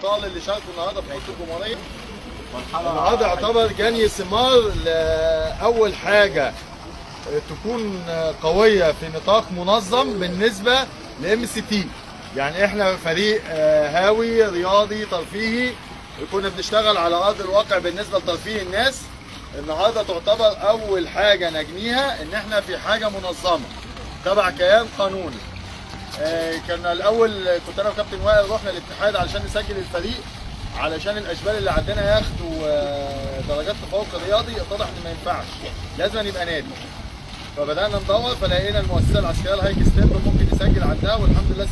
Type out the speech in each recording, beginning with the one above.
الابطال اللي شاركوا النهارده في بطوله الجمهوريه. النهارده يعتبر جني ثمار لاول حاجه تكون قويه في نطاق منظم بالنسبه لام سي تي. يعني احنا فريق هاوي رياضي ترفيهي، كنا بنشتغل على ارض الواقع بالنسبه لترفيه الناس. النهارده تعتبر اول حاجه نجنيها ان احنا في حاجه منظمه تبع كيان قانوني. كنا الاول كنت انا وكابتن وائل رحنا الاتحاد علشان نسجل الفريق، علشان الاشبال اللي عندنا ياخدوا درجات تفوق رياضي. اتضح ان ما ينفعش، لازم يبقى نادي. فبدانا ندور فلقينا المؤسسه العسكريه الهايك ستيب ممكن نسجل عندها، والحمد لله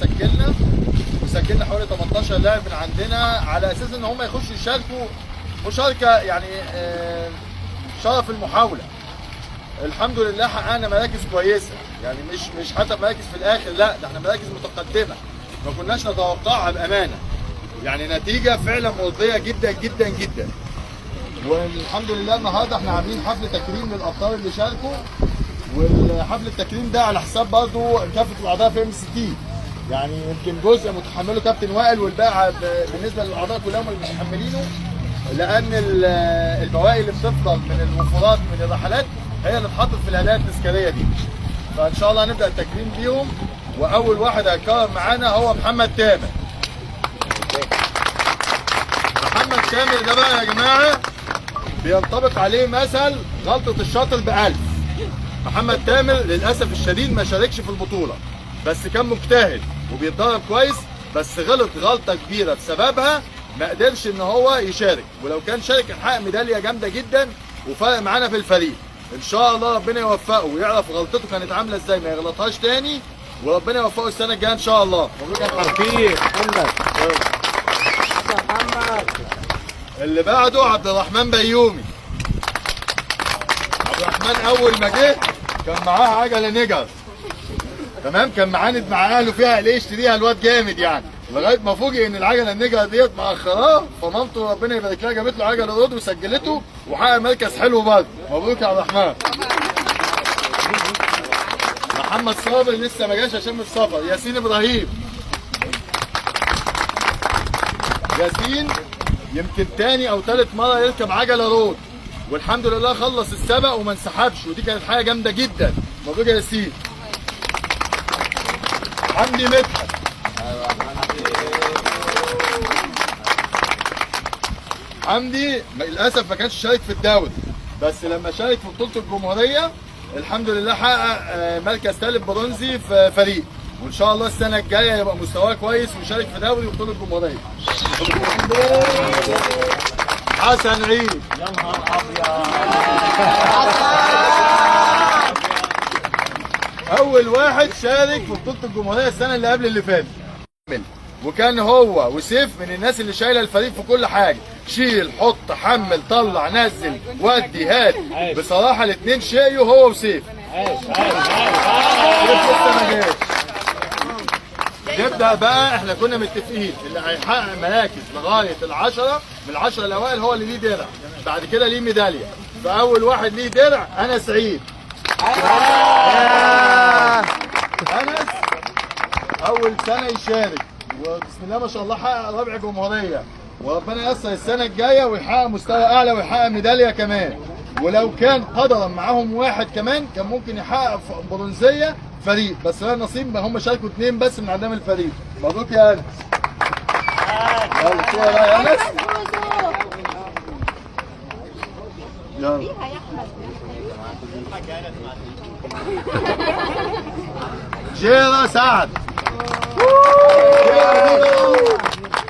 سجلنا حوالي 18 لاعب من عندنا على اساس ان هم يخشوا يشاركوا مشاركه يعني شرف المحاوله. الحمد لله حققنا مراكز كويسه، يعني مش حتى مراكز في الاخر، لا ده احنا مراكز متقدمه ما كناش نتوقعها بامانه. يعني نتيجه فعلا مرضيه جدا جدا جدا. والحمد لله النهارده احنا عاملين حفل تكريم للابطال اللي شاركوا، والحفل التكريم ده على حساب برضه كافه الاعضاء في ام سي تي. يعني يمكن جزء متحمله كابتن وائل، والباقي بالنسبه للاعضاء كلهم اللي متحملينه، لان البواقي اللي بتفضل من الوفرات من الرحلات هي اللي اتحطت في الهدايا التذكاريه دي. فان شاء الله هنبدا التكريم بيهم، واول واحد هيتكرم معانا هو محمد تامر. محمد تامر ده بقى يا جماعه بينطبق عليه مثل غلطه الشاطر ب1000. محمد تامر للاسف الشديد ما شاركش في البطوله، بس كان مجتهد وبيتدرب كويس، بس غلط غلطه كبيره بسببها ما قدرش ان هو يشارك. ولو كان شارك كان حقق ميداليه جامده جدا وفرق معانا في الفريق. ان شاء الله ربنا يوفقه ويعرف غلطته كانت عامله ازاي، ما يغلطهاش تاني، وربنا يوفقه السنه الجايه ان شاء الله. مبروك يا محمد. اللي بعده عبد الرحمن بيومي. عبد الرحمن اول ما جه كان معاه عجله نجر، تمام، كان معاند مع اهله فيها ليه يشتريها الواد جامد يعني، لغايه ما فوجئ ان العجله النجر ديت مأخراه، فمامته ربنا يبارك لها جابت له عجله رود وسجلته وحقق مركز حلو برضه. مبروك يا عبد الرحمن. محمد صابر لسه ما جاش عشان من السفر. ياسين ابراهيم. ياسين يمكن تاني او تالت مره يركب عجله رود، والحمد لله خلص السبق وما انسحبش، ودي كانت حاجه جامده جدا. مبروك يا ياسين. حمدي مدحت. حمدي للاسف ما كانش شارك في الدوري، بس لما شارك في بطوله الجمهوريه الحمد لله حقق مركز ثالث برونزي في فريق، وان شاء الله السنه الجايه يبقى مستواه كويس ويشارك في دوري وبطوله الجمهوريه. حسن عيد. يا نهار ابيض. اول واحد شارك في بطوله الجمهوريه السنه اللي قبل اللي فاتت، وكان هو وسيف من الناس اللي شايله الفريق في كل حاجه، شيل حط حمل طلع نزل ودي هات. بصراحه الاثنين شقيوا هو وسيف. نبدا بقى، احنا كنا متفقين اللي هيحقق مراكز لغايه العشره من العشره الاوائل هو اللي ليه درع، بعد كده ليه ميداليه. فاول واحد ليه درع انا سعيد. انس اول سنه يشارك، وبسم الله ما شاء الله حقق رابع جمهوريه، وربنا ييسر السنه الجايه ويحقق مستوى اعلى ويحقق ميداليه كمان. ولو كان قدرا معاهم واحد كمان كان ممكن يحقق برونزيه فريق، بس لا نصيب، هم شاركوا اثنين بس من عندهم الفريق. مبروك يا انس. يلا صوره بقى يا انس. يلا جيرة سعد.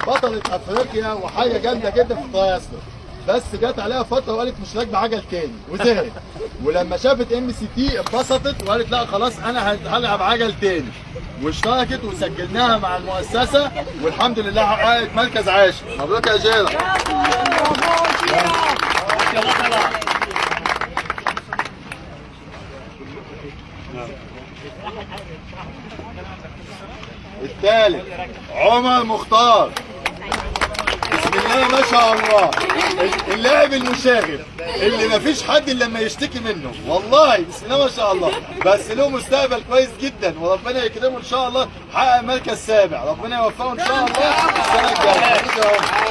بطلة افريقيا وحاجه جامده جدا في الترايثلون، بس جت عليها فتره وقالت مش راكبه عجل تاني وزهقت، ولما شافت ام سي تي اتبسطت وقالت لا خلاص انا هلعب عجل تاني، واشتركت وسجلناها مع المؤسسه والحمد لله حققت مركز عاشر. مبروك يا جيرة. الثالث عمر مختار. بسم الله الله ما شاء الله. اللاعب المشاغب اللي ما فيش حد الا لما يشتكي منه، والله بسم الله ما شاء الله، بس له مستقبل كويس جدا وربنا يكرمه ان شاء الله، حقق مركز سابع، ربنا يوفقه ان شاء الله السنه الجايه.